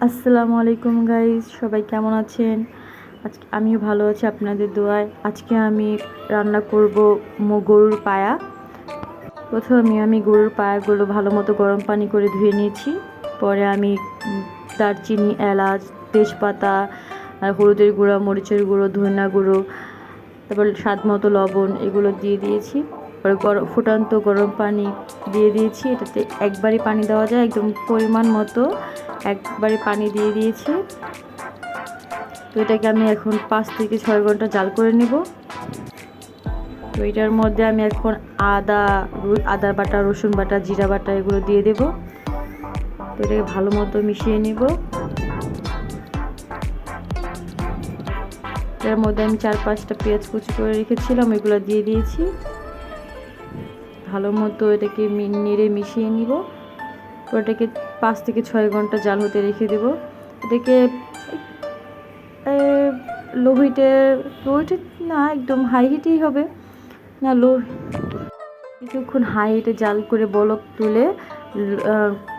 আসসালামু আলাইকুম গাইস, সবাই কেমন আছেন? আজকে আমিও ভালো আছি আপনাদের দোয়ায়। আজকে আমি রান্না করব গরুর পায়া। প্রথমে আমি গরুর পায়াগুলো ভালো মতো গরম পানি করে ধুয়ে নিয়েছি। পরে আমি দারচিনি, এলাচ, তেজপাতা, হলুদের গুঁড়ো, মরিচের গুঁড়ো, ধনিয়া গুঁড়ো, তারপর স্বাদ মতো লবণ এগুলো দিয়ে দিয়েছি। পরে ফুটন্ত গরম পানি দিয়ে দিয়েছি। এটাতে একবারই পানি দেওয়া যায়, একদম পরিমাণ মতো একবারে পানি দিয়ে দিয়েছি। তো এটাকে আমি এখন 5 থেকে 6 ঘন্টা জাল করে নিব। তো এটার মধ্যে আমি এখন আদা বাটা, রসুন বাটা, জিরা বাটা এগুলো দিয়ে দেব। তো এটাকে ভালো মতো মিশিয়ে নিব। এর মধ্যে আমি 4-5টা পেঁয়াজ কুচি করে রেখেছিলাম, এগুলো দিয়ে দিয়েছি। ভালো মতো এটাকে নেড়ে মিশিয়ে নিব। ওটাকে 5 থেকে 6 ঘন্টা জাল হতে রেখে দেব। এটাকে লো হিটে না, একদম হাই হিটেই হবে না, কিছুক্ষণ হাই হিটে জাল করে বলক তুলে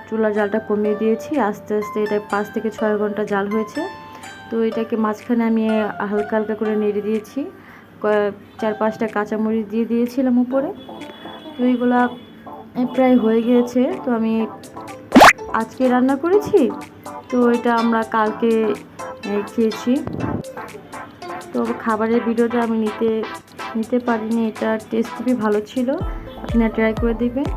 চুলার জালটা কমিয়ে দিয়েছি। আস্তে আস্তে এটা 5 থেকে 6 ঘন্টা জাল হয়েছে। তো এটাকে মাঝখানে আমি হালকা হালকা করে নেড়ে দিয়েছি। 4-5টা কাঁচামরিচ দিয়ে দিয়েছিলাম উপরে। তো এইগুলা প্রায় হয়ে গিয়েছে। তো আমি আজকে রান্না করেছি, তো এটা আমরা কালকে খেয়েছি। তো খাবারের ভিডিওটা আমি নিতে পারিনি। এটার টেস্ট খুবই ভালো ছিল, আপনারা ট্রাই করে দেখবেন।